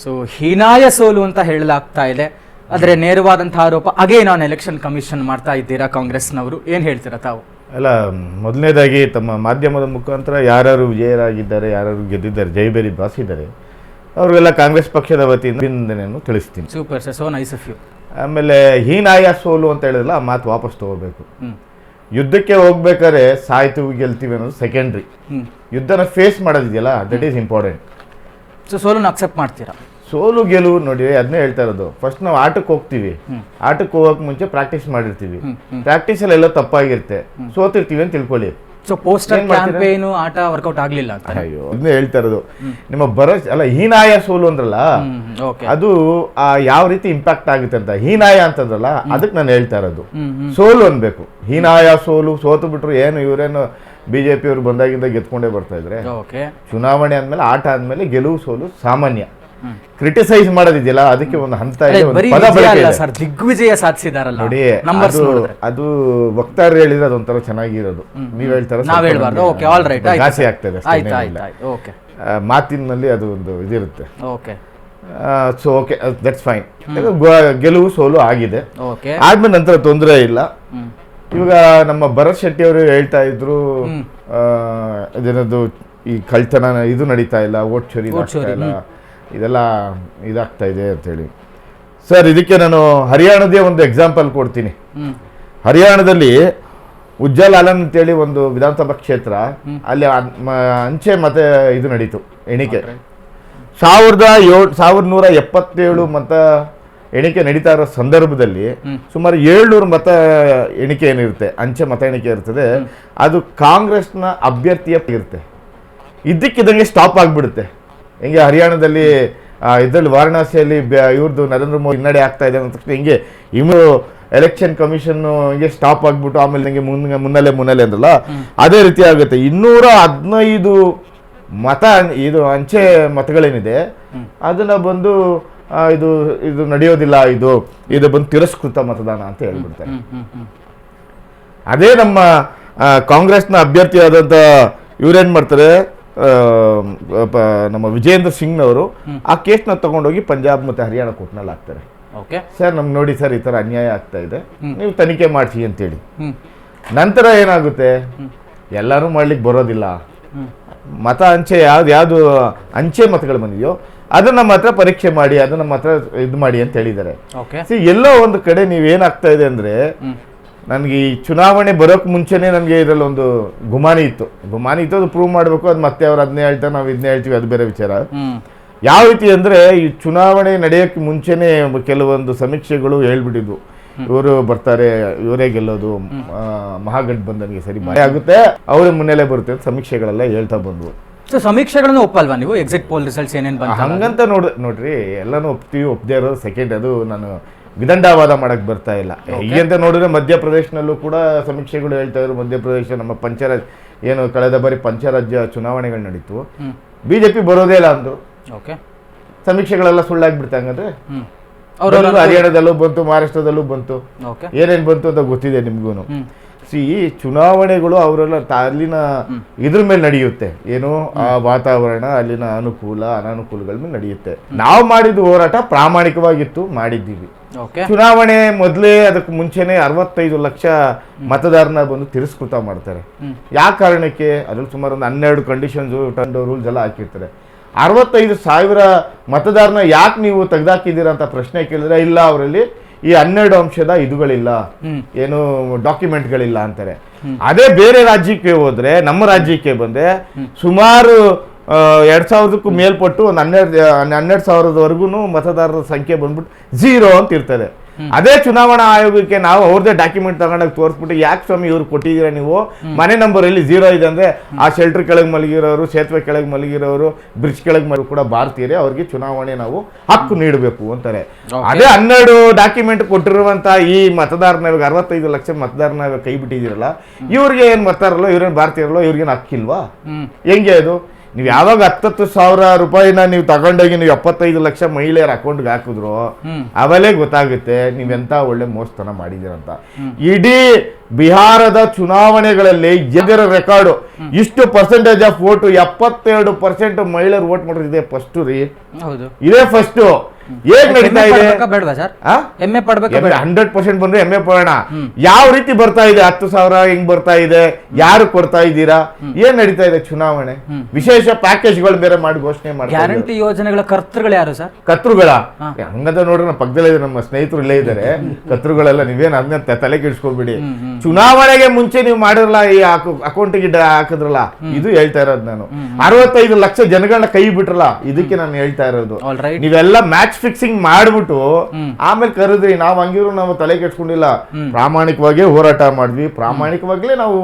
So ಹೀನಾಯ ಸೋಲು ಅಂತ ಹೇಳಲಾಗ್ತಾ ಇದೆ. ಆದರೆ ನೇರವಾದಂತಹ ಆರೋಪ ಅಗೇನ್ ಆನ್ ಎಲೆಕ್ಷನ್ ಕಮಿಷನ್ ಮಾಡ್ತಾ ಇದ್ದೀರಾ ಕಾಂಗ್ರೆಸ್ನವರು, ಏನು ಹೇಳ್ತೀರಾ ತಾವು? ಅಲ್ಲ, ಮೊದಲನೇದಾಗಿ ತಮ್ಮ ಮಾಧ್ಯಮದ ಮುಖಾಂತರ ಯಾರು ವಿಜಯರಾಗಿದ್ದಾರೆ, ಯಾರು ಗೆದ್ದಿದ್ದಾರೆ, ಜೈಬೇರಿ ಬಾಸಿದ್ದಾರೆ, ಅವರಿಗೆಲ್ಲ ಕಾಂಗ್ರೆಸ್ ಪಕ್ಷದ ವತಿಯಿಂದ ತಿಳಿಸ್ತೀನಿ. Super sir, so nice of you. ಆಮೇಲೆ ಹೀನಾಯ ಸೋಲು ಅಂತ ಹೇಳಿದ್ರಲ್ಲ, ಆ ಮಾತು ವಾಪಸ್ ತಗೋಬೇಕು. ಯುದ್ಧಕ್ಕೆ ಹೋಗ್ಬೇಕಾದ್ರೆ ಸಾಯ್ತೀವಿ ಗೆಲ್ತೀವಿ ಅನ್ನೋದು ಸೆಕೆಂಡ್ರಿ. ಯುದ್ಧನ ಫೇಸ್ ಮಾಡೋದಿದೆಯಲ್ಲ, ದಟ್ ಈಸ್ ಇಂಪಾರ್ಟೆಂಟ್. ಸೊ ಸೋಲನ್ನು ಅಕ್ಸೆಪ್ಟ್ ಮಾಡ್ತೀರಾ? ಸೋಲು ಗೆಲುವು ನೋಡಿ, ಅದನ್ನೇ ಹೇಳ್ತಾ ಇರೋದು. ಫಸ್ಟ್ ನಾವು ಆಟಕ್ಕೆ ಹೋಗ್ತೀವಿ, ಆಟಕ್ಕೆ ಹೋಗಕ್ಕೆ ಮುಂಚೆ ಪ್ರಾಕ್ಟೀಸ್ ಮಾಡಿರ್ತೀವಿ, ಪ್ರಾಕ್ಟೀಸಲ್ಲಿ ಎಲ್ಲ ತಪ್ಪಾಗಿರುತ್ತೆ, ಸೋತಿರ್ತೀವಿ ಅಂತ ತಿಳ್ಕೊಳ್ಳಿ. ಸೊ ಪೋಸ್ಟರ್ ಕ್ಯಾಂಪೇನ್ ಆಟ ವರ್ಕೌಟ್ ಆಗ್ಲಿಲ್ಲ ಅಂತ. ಅಯ್ಯೋ, ಅದನ್ನೇ ಹೇಳ್ತಾ ಇರೋದು. ನಿಮ್ಮ ಅಲ್ಲ, ಹೀನಾಯ ಸೋಲು ಅಂದ್ರಲ್ಲ, ಅದು ಯಾವ ರೀತಿ ಇಂಪ್ಯಾಕ್ಟ್ ಆಗುತ್ತೆ ಅಂತ. ಹೀನಾಯ ಅಂತಂದ್ರಲ್ಲ, ಅದಕ್ಕೆ ನಾನು ಹೇಳ್ತಾ ಇರೋದು. ಸೋಲು ಅನ್ಬೇಕು. ಹೀನಾಯ ಸೋಲು, ಸೋತು ಬಿಟ್ರು ಏನು ಇವರೇನು ಬಿಜೆಪಿ ಅವರು ಬಂದಾಗಿಂದ ಗೆದ್ಕೊಂಡೇ ಬರ್ತಾ ಇದ್ರೆ. ಚುನಾವಣೆ ಆದ್ಮೇಲೆ, ಆಟ ಆದ್ಮೇಲೆ ಗೆಲುವು ಸೋಲು ಸಾಮಾನ್ಯ. ಕ್ರಿಟಿಸೈಸ್ ಮಾಡೋದಿದೆಯಲ್ಲ, ಅದಕ್ಕೆ ಒಂದು ಹಂತ ದಿಗ್ವಿಜಯ ಸಾಧಿಸಿದಾರಲ್ಲ ನೋಡಿ. ಅದು ವಕ್ತಾರ ಹೇಳಿದ್ರೆ ಅದೊಂಥರ ಚೆನ್ನಾಗಿರೋದು, ನೀವ್ ಹೇಳ್ತಾರ ಘಾಸಿ ಆಗ್ತದೆ, ಮಾತಿನಲ್ಲಿ ಅದು ಒಂದು ಇದಿರುತ್ತೆ. So okay, that's fine. ಗೆಲುವು ಸೋಲು ಆಗಿದೆ, ಆದ್ಮೇಲೆ ನಂತರ ತೊಂದರೆ ಇಲ್ಲ. ಇವಾಗ ನಮ್ಮ ಭರತ್ ಶೆಟ್ಟಿ ಅವರು ಹೇಳ್ತಾ ಇದ್ರು, ಅದೇನದು ಈ ಕಳ್ತನ ಇದು ನಡೀತಾ ಇಲ್ಲ, ಓಟ್ ಚೋರಿ ಇಲ್ಲ, ಇದೆಲ್ಲ ಇದಾಗ್ತಾ ಇದೆ ಅಂತೇಳಿ. ಸರ್, ಇದಕ್ಕೆ ನಾನು ಹರಿಯಾಣದೇ ಒಂದು ಎಕ್ಸಾಂಪಲ್ ಕೊಡ್ತೀನಿ. ಹರಿಯಾಣದಲ್ಲಿ ಉಜ್ಜಲ್ ಆಲನ್ ಅಂತೇಳಿ ಒಂದು ವಿಧಾನಸಭಾ ಕ್ಷೇತ್ರ, ಅಲ್ಲಿ ಅಂಚೆ ಮತ್ತೆ ಇದು ನಡೀತು, ಎಣಿಕೆ. 1177 ಮತ ಎಣಿಕೆ ನಡೀತಾ ಇರೋ ಸಂದರ್ಭದಲ್ಲಿ ಸುಮಾರು 700 ಮತ ಎಣಿಕೆ ಏನಿರುತ್ತೆ, ಅಂಚೆ ಮತ ಎಣಿಕೆ ಇರ್ತದೆ, ಅದು ಕಾಂಗ್ರೆಸ್ನ ಅಭ್ಯರ್ಥಿಯ ಇರುತ್ತೆ. ಇದ್ದಕ್ಕಿದ್ದಂಗೆ ಸ್ಟಾಪ್ ಆಗಿಬಿಡುತ್ತೆ. ಹಿಂಗೆ ಹರಿಯಾಣದಲ್ಲಿ ಇದರಲ್ಲಿ ವಾರಣಾಸಿಯಲ್ಲಿ ಇವ್ರದ್ದು ನರೇಂದ್ರ ಮೋದಿ ಹಿನ್ನಡೆ ಆಗ್ತಾ ಇದೆ ಅಂದ ತಕ್ಷಣ ಹಿಂಗೆ ಇವರು ಎಲೆಕ್ಷನ್ ಕಮಿಷನ್ ಹಿಂಗೆ ಸ್ಟಾಪ್ ಆಗಿಬಿಟ್ಟು ಆಮೇಲೆ ನಂಗೆ ಮುನ್ನಲೆ ಅಂದ್ರಲ್ಲ, ಅದೇ ರೀತಿ ಆಗುತ್ತೆ. 215 ಮತ ಇದು ಅಂಚೆ ಮತಗಳೇನಿದೆ ಅದನ್ನ ಬಂದು ಇದು ನಡೆಯೋದಿಲ್ಲ, ಇದು ಬಂದು ತಿರಸ್ಕೃತ ಮತದಾನ ಅಂತ ಹೇಳ್ಬಿಡ್ತಾರೆ. ಅದೇ ನಮ್ಮ ಕಾಂಗ್ರೆಸ್ನ ಅಭ್ಯರ್ಥಿಯಾದಂಥ ಇವ್ರೇನ್ ಮಾಡ್ತಾರೆ, ನಮ್ಮ ವಿಜೇಂದ್ರ ಸಿಂಗ್ನವರು ಆ ಕೇಸ್ನ ತಗೊಂಡೋಗಿ ಪಂಜಾಬ್ ಮತ್ತೆ ಹರಿಯಾಣ ಕೋರ್ಟ್ನಲ್ಲಿ ಹಾಕ್ತಾರೆ. ಸರ್, ನಮ್ಗೆ ನೋಡಿ ಸರ್, ಈ ತರ ಅನ್ಯಾಯ ಆಗ್ತಾ ಇದೆ, ನೀವು ತನಿಖೆ ಮಾಡಿಸಿ ಅಂತೇಳಿ. ನಂತರ ಏನಾಗುತ್ತೆ, ಎಲ್ಲರೂ ಮಾಡ್ಲಿಕ್ಕೆ ಬರೋದಿಲ್ಲ. ಮತ ಅಂಚೆ ಯಾವ್ದು ಅಂಚೆ ಮತಗಳು ಬಂದಿದೆಯೋ ಅದನ್ನ ಮಾತ್ರ ಪರೀಕ್ಷೆ ಮಾಡಿ, ಅದನ್ನ ಮಾತ್ರ ಇದು ಮಾಡಿ ಅಂತ ಹೇಳಿದ್ದಾರೆ. ಎಲ್ಲೋ ಒಂದು ಕಡೆ ನೀವೇನಾಗ್ತಾ ಇದೆ ಅಂದ್ರೆ, ನನಗೆ ಈ ಚುನಾವಣೆ ಬರೋಕ್ ಮುಂಚೆನೆ ನನಗೆ ಇದರಲ್ಲಿ ಒಂದು ಗುಮಾನಿ ಇತ್ತು, ಅದು ಪ್ರೂವ್ ಮಾಡಬೇಕು. ಅದು ಮತ್ತೆ ಅವ್ರು ಅದನ್ನೇ ಹೇಳ್ತಾರೆ, ನಾವು ಇದನ್ನೇ ಹೇಳ್ತೀವಿ, ಅದು ಬೇರೆ ವಿಚಾರ. ಯಾವ ರೀತಿ ಅಂದ್ರೆ, ಈ ಚುನಾವಣೆ ನಡೆಯೋಕ್ಕೆ ಮುಂಚೆನೆ ಕೆಲವೊಂದು ಸಮೀಕ್ಷೆಗಳು ಹೇಳ್ಬಿಟ್ಟಿದ್ವು, ಇವರು ಬರ್ತಾರೆ, ಇವರೇ ಗೆಲ್ಲೋದು, ಮಹಾಗಠಬಂಧನ್ಗೆ ಸರಿ ಆಗುತ್ತೆ, ಅವರೇ ಮುನ್ನೆಲೆ ಬರುತ್ತೆ ಅಂತ ಸಮೀಕ್ಷೆಗಳೆಲ್ಲ ಹೇಳ್ತಾ ಬಂದ್ವು. ಸಮೀಕ್ಷೆಗಳನ್ನು ಒಪ್ಪಲ್ವಾ ನೀವು? ಎಕ್ಸಿಟ್ ಪೋಲ್ ರಿಸಲ್ಟ್ಸ್ ಏನೇನು ಬಂತು ಹಂಗಂತ ನೋಡ್ರಿ, ಎಲ್ಲಾನು ಒಪ್ತೀವಿ, ಒಪ್ಪದೇ ಇರೋದು ಸೆಕೆಂಡ್. ಅದು ನಾನು ವಿದಂಡವಾದ ಮಾಡಕ್ ಬರ್ತಾ ಇಲ್ಲ. ಹೀಗೆ ಅಂತ ನೋಡಿದ್ರೆ ಮಧ್ಯಪ್ರದೇಶನಲ್ಲೂ ಕೂಡ ಸಮೀಕ್ಷೆಗಳು ಹೇಳ್ತಾ ಇದ್ರು. ಮಧ್ಯಪ್ರದೇಶ ನಮ್ಮ ಏನು ಕಳೆದ ಬಾರಿ ಪಂಚರಾಜ್ಯ ಚುನಾವಣೆಗಳು ನಡೀತು, ಬಿಜೆಪಿ ಬರೋದೇ ಇಲ್ಲ ಅಂದ್ರು. ಸಮೀಕ್ಷೆಗಳೆಲ್ಲ ಸುಳ್ಳಾಗ್ಬಿಡ್ತಾ. ಹಂಗಂದ್ರೆ ಹರಿಯಾಣದಲ್ಲೂ ಬಂತು, ಮಹಾರಾಷ್ಟ್ರದಲ್ಲೂ ಬಂತು, ಏನೇನ್ ಬಂತು ಅಂತ ಗೊತ್ತಿದೆ ನಿಮ್ಗೂನು. ಈ ಚುನಾವಣೆಗಳು ಅವರೆಲ್ಲ ಅಲ್ಲಿನ ಇದ್ರ ಮೇಲೆ ನಡೆಯುತ್ತೆ, ಏನು ಆ ವಾತಾವರಣ, ಅಲ್ಲಿನ ಅನುಕೂಲ ಅನಾನುಕೂಲಗಳ ಮೇಲೆ ನಡೆಯುತ್ತೆ. ನಾವು ಮಾಡಿದ ಹೋರಾಟ ಪ್ರಾಮಾಣಿಕವಾಗಿತ್ತು, ಮಾಡಿದ್ದೀವಿ. ಚುನಾವಣೆ ಮೊದಲೇ ಅದಕ್ಕೆ ಮುಂಚೆನೆ 65 ಲಕ್ಷ ಮತದಾರನ ಬಂದು ತಿರಸ್ಕೃತ ಮಾಡ್ತಾರೆ. ಯಾವ ಕಾರಣಕ್ಕೆ? ಅದ್ರಲ್ಲಿ ಸುಮಾರು ಒಂದು 12 ಕಂಡೀಷನ್ಸ್, ರೂಲ್ಸ್ ಎಲ್ಲ ಹಾಕಿರ್ತಾರೆ. 65,000 ಮತದಾರನ ಯಾಕೆ ನೀವು ತೆಗೆದಾಕಿದ್ದೀರಾ ಅಂತ ಪ್ರಶ್ನೆ ಕೇಳಿದ್ರೆ, ಇಲ್ಲ ಅವರಲ್ಲಿ ಈ 12 ಅಂಶದ ಇದುಗಳಿಲ್ಲ, ಏನು ಡಾಕ್ಯುಮೆಂಟ್ಗಳಿಲ್ಲ ಅಂತಾರೆ. ಅದೇ ಬೇರೆ ರಾಜ್ಯಕ್ಕೆ ಹೋದ್ರೆ, ನಮ್ಮ ರಾಜ್ಯಕ್ಕೆ ಬಂದ್ರೆ ಸುಮಾರು 2,000ಕ್ಕೂ ಮೇಲ್ಪಟ್ಟು ಒಂದು 12,000ವರೆಗೂ ಮತದಾರರ ಸಂಖ್ಯೆ ಬಂದ್ಬಿಟ್ಟು 0 ಅಂತ ಇರ್ತದೆ. ಅದೇ ಚುನಾವಣಾ ಆಯೋಗಕ್ಕೆ ನಾವು ಅವ್ರದೇ ಡಾಕ್ಯುಮೆಂಟ್ ತಗೊಂಡಾಗ ತೋರಿಸ್ಬಿಟ್ಟು, ಯಾಕೆ ಸ್ವಾಮಿ ಇವ್ರು ಕೊಟ್ಟಿದ್ದೀರಾ ನೀವು, ಮನೆ ನಂಬರ್ ಎಲ್ಲಿ 0 ಇದೆ ಅಂದ್ರೆ ಆ ಶೆಲ್ಟರ್ ಕೆಳಗೆ ಮಲಗಿರೋರು, ಸೇತುವೆ ಕೆಳಗೆ ಮಲಗಿರೋರು, ಬ್ರಿಡ್ಜ್ ಕೆಳಗೆ ಕೂಡ ಭಾರತೀಯರೇ, ಅವ್ರಿಗೆ ಚುನಾವಣೆ ನಾವು ಹಕ್ಕು ನೀಡಬೇಕು ಅಂತಾರೆ. ಅದೇ 12 ಡಾಕ್ಯುಮೆಂಟ್ ಕೊಟ್ಟಿರುವಂತ ಈ ಮತದಾರನ 65 ಲಕ್ಷ ಮತದಾರನ ಕೈ ಬಿಟ್ಟಿದ್ದೀರಲ್ಲ, ಇವ್ರಿಗೆ ಏನ್ ಮತದಾರಲ್ಲ, ಇವ್ರೇನ್ ಭಾರತೀಯರಲ್ಲ, ಇವ್ರಿಗೇನು ಹಕ್ಕಿಲ್ವಾ? ಹೆಂಗೆ ಅದು? ನೀವು ಯಾವಾಗ 10,000 ರೂಪಾಯಿನ ನೀವು ತಗೊಂಡೋಗಿ ನೀವು 75 ಲಕ್ಷ ಮಹಿಳೆಯರ ಅಕೌಂಟ್ಗೆ ಹಾಕಿದ್ರು ಅವಲೇ ಗೊತ್ತಾಗುತ್ತೆ ನೀವೆಂತ ಒಳ್ಳೆ ಮೋಸತನ ಮಾಡಿದಿರಂತ. ಇಡೀ ಬಿಹಾರದ ಚುನಾವಣೆಗಳಲ್ಲಿ ಎದರ ರೆಕಾರ್ಡು ಇಷ್ಟು ಪರ್ಸೆಂಟೇಜ್ ಆಫ್ ವೋಟ್ 72% ಮಹಿಳೆಯರು ವೋಟ್ ಮಾಡಿದೆ ಫಸ್ಟ್ ರೀ. ಹೌದು, ಇದೇ ಫಸ್ಟ್. ಹೇಗ್ ನಡೀತಾ ಇದೆ? ಬೇಡವಾ ಸರ್? ಹೆಮ್ಮೆ ಪಡ್ಬೇಕು. 100% ಬಂದ್ರೆ ಹೆಮ್ಮೆ ಪಡೋಣ. ಯಾವ ರೀತಿ ಬರ್ತಾ ಇದೆ? 10,000 ಹೆಂಗ್ ಬರ್ತಾ ಇದೆ? ಯಾರು ಕೊಡ್ತಾ ಇದ್ದೀರಾ? ಏನ್ ನಡೀತಾ ಇದೆ ಚುನಾವಣೆ? ವಿಶೇಷ ಪ್ಯಾಕೇಜ್ಗಳು ಬೇರೆ ಮಾಡಿ ಘೋಷಣೆ ಮಾಡಿ. ಗ್ಯಾರಂಟಿ ಯೋಜನೆಗಳ ಕರ್ತೃಗಳು ಯಾರು ಸರ್? ಕರ್ತೃಗಳ ಹಂಗಂತ ನೋಡ್ರಿ, ನಮ್ಮ ಪಕ್ಕದಲ್ಲೇ ಇದೆ, ನಮ್ಮ ಸ್ನೇಹಿತರು ಇಲ್ಲೇ ಇದ್ದಾರೆ. ಕರ್ತೃಗಳೆಲ್ಲ ನೀವೇನ್ ಅದನ್ನ ತಲೆ ಕೆಡಿಸ್ಕೊಬಿಡಿ. ಚುನಾವಣೆಗೆ ಮುಂಚೆ ನೀವು ಮಾಡಿರಲ್ಲ, ಈ ಅಕೌಂಟ್ಗೆ ಹಾಕಿದ್ರಲ್ಲ, ಇದು ಹೇಳ್ತಾ ಇರೋದು ನಾನು. 65 ಲಕ್ಷ ಜನಗಳನ್ನ ಕೈ ಬಿಟ್ರಲ್ಲ, ಇದಕ್ಕೆ ನಾನು ಹೇಳ್ತಾ ಇರೋದು. ನೀವೆಲ್ಲ ಮ್ಯಾಚ್ ಫಿಕ್ಸಿಂಗ್ ಮಾಡ್ಬಿಟ್ಟು ಆಮೇಲೆ ಕರೆದ್ರಿ. ನಾವು ಹಂಗಿರು ನಾವು ತಲೆ ಕೆಡ್ಸ್ಕೊಂಡಿಲ್ಲ, ಪ್ರಾಮಾಣಿಕವಾಗಿ ಹೋರಾಟ ಮಾಡಿದ್ವಿ, ಪ್ರಾಮಾಣಿಕವಾಗ್ಲೇ ನಾವು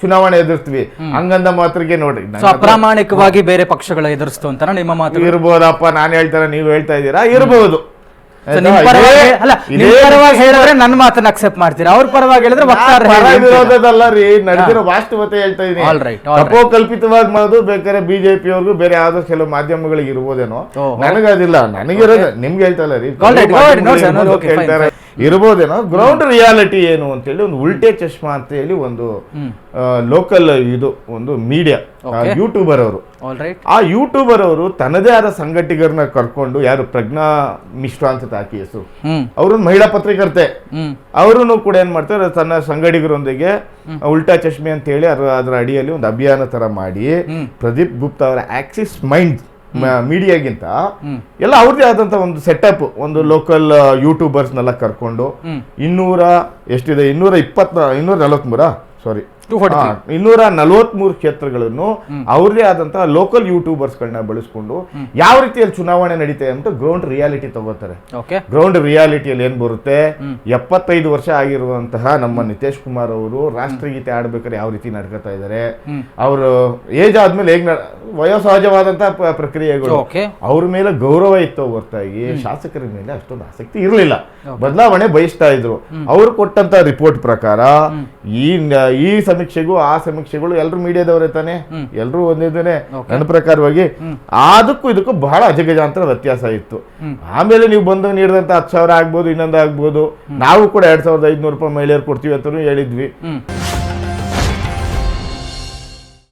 ಚುನಾವಣೆ ಎದುರಿಸ್ತೀವಿ. ಹಂಗಂದ ಮಾತ್ರಕ್ಕೆ ನೋಡ್ರಿ, ಅಪ್ರಾಮಾಣಿಕವಾಗಿ ಬೇರೆ ಪಕ್ಷಗಳ ಎದುರಿಸ್ತು ಅಂತ ನಿಮ್ಮ ಮಾತು ಇರ್ಬೋದಪ್ಪ. ನಾನು ಹೇಳ್ತಾರೆ, ನೀವು ಹೇಳ್ತಾ ಇದ್ದೀರಾ, ಇರ್ಬೋದು. ನನ್ನ ಮಾತನ್ನ ಅಕ್ಸೆಪ್ಟ್ ಮಾಡ್ತೀರಾ? ಅವ್ರ ಪರವಾಗಿ ಹೇಳಿದ್ರೆ ವಿರೋಧದಲ್ಲ ರೀ, ನಡೆದಿರೋ ವಾಸ್ತವತೆ ಹೇಳ್ತಾ ಇದೀನಿ. ಅಪೋಕಲ್ಪಿತವಾಗಿ ಮಾಡೋದು ಬೇಕಾದ್ರೆ ಬಿಜೆಪಿ ಅವ್ರಿಗೂ ಬೇರೆ ಯಾವ್ದೋ ಕೆಲವು ಮಾಧ್ಯಮಗಳಿಗೆ ಇರ್ಬೋದೇನೋ, ನನಗದಿಲ್ಲ. ನನಗಿರೋದು ನಿಮ್ಗೆ ಹೇಳ್ತಲ್ಲ ರೀ, ಹೇಳ್ತಾರೆ ಇರ್ಬೋದೇನೋ. ಗ್ರೌಂಡ್ ರಿಯಾಲಿಟಿ ಏನು ಅಂತ ಹೇಳಿ ಒಂದು ಉಲ್ಟೆ ಚಶ್ಮಾ ಅಂತ ಹೇಳಿ ಒಂದು ಲೋಕಲ್ ಇದು ಒಂದು ಮೀಡಿಯಾ ಯೂಟ್ಯೂಬರ್ ಅವರು, ಆ ಯೂಟ್ಯೂಬರ್ ಅವರು ತನ್ನದೇ ಆದ ಸಂಘಟಕರನ್ನ ಕರ್ಕೊಂಡು, ಯಾರು ಪ್ರಜ್ಞಾ ಮಿಶ್ರಾ ಅಂತ ಹಾಕಿ ಹೆಸರು, ಅವರು ಮಹಿಳಾ ಪತ್ರಕರ್ತೆ, ಅವರು ಕೂಡ ಏನ್ ಮಾಡ್ತಾರೆ, ತನ್ನ ಸಂಘಟಕರೊಂದಿಗೆ ಉಲ್ಟಾ ಚಶ್ಮೆ ಅಂತ ಹೇಳಿ ಅದರ ಅಡಿಯಲ್ಲಿ ಒಂದು ಅಭಿಯಾನ ತರ ಮಾಡಿ ಪ್ರದೀಪ್ ಗುಪ್ತಾ ಅವರ ಆಕ್ಸಿಸ್ ಮೈಂಡ್ ಮೀಡಿಯಾಗಿಂತ ಎಲ್ಲ ಅವ್ರದೇ ಆದಂತ ಒಂದು ಸೆಟಪ್, ಒಂದು ಲೋಕಲ್ ಯೂಟ್ಯೂಬರ್ಸ್ನೆಲ್ಲ ಕರ್ಕೊಂಡು 243 ಕ್ಷೇತ್ರಗಳನ್ನು ಅವ್ರದೇ ಆದಂತಹ ಲೋಕಲ್ ಯೂಟ್ಯೂಬರ್ಸ್ಗಳನ್ನ ಬಳಸ್ಕೊಂಡು ಯಾವ ರೀತಿಯಲ್ಲಿ ಚುನಾವಣೆ ನಡೀತೆ ಅಂತ ಗ್ರೌಂಡ್ ರಿಯಾಲಿಟಿ ತಗೋತಾರೆ. ಗ್ರೌಂಡ್ ರಿಯಾಲಿಟಿಯಲ್ಲಿ ಏನ್ ಬರುತ್ತೆ, 75 ವರ್ಷ ಆಗಿರುವಂತಹ ನಮ್ಮ ನಿತೀಶ್ ಕುಮಾರ್ ಅವರು ರಾಷ್ಟ್ರಗೀತೆ ಆಡ್ಬೇಕಾದ್ರೆ ಯಾವ ರೀತಿ ನಡ್ಕೊತಾ ಇದಾರೆ, ಅವರು ಏಜ್ ಆದ್ಮೇಲೆ ಹೇಗ್ ವಯೋಸಹಜವಾದಂತಹ ಪ್ರಕ್ರಿಯೆಗಳು, ಅವ್ರ ಮೇಲೆ ಗೌರವ ಇತ್ತು ಹೊರತಾಗಿ ಶಾಸಕರ ಮೇಲೆ ಅಷ್ಟೊಂದು ಆಸಕ್ತಿ ಇರಲಿಲ್ಲ, ಬದಲಾವಣೆ ಬಯಸ್ತಾ ಇದ್ರು. ಅವ್ರು ಕೊಟ್ಟಂತ ರಿಪೋರ್ಟ್ ಪ್ರಕಾರ ಈ ಸಮೀಕ್ಷೆಗೂ ಆ ಸಮೀಕ್ಷೆಗಳು ಎಲ್ರು ಮೀಡಿಯಾದವರೇ ತಾನೆ, ಎಲ್ರು ಒಂದಿದ್ದೇನೆ ನನ್ನ ಪ್ರಕಾರವಾಗಿ. ಅದಕ್ಕೂ ಇದಕ್ಕೂ ಬಹಳ ಅಜಗಜಾಂತರ ವ್ಯತ್ಯಾಸ ಇತ್ತು. ಆಮೇಲೆ ನೀವು ಬಂದು ನೀಡಿದಂತ 10,000 ಆಗ್ಬೋದು, ಇನ್ನೊಂದು ಆಗ್ಬೋದು, ನಾವು ಕೂಡ 2,500 ರೂಪಾಯಿ ಮಹಿಳೆಯರು ಕೊಡ್ತೀವಿ ಅಂತ ಹೇಳಿದ್ವಿ.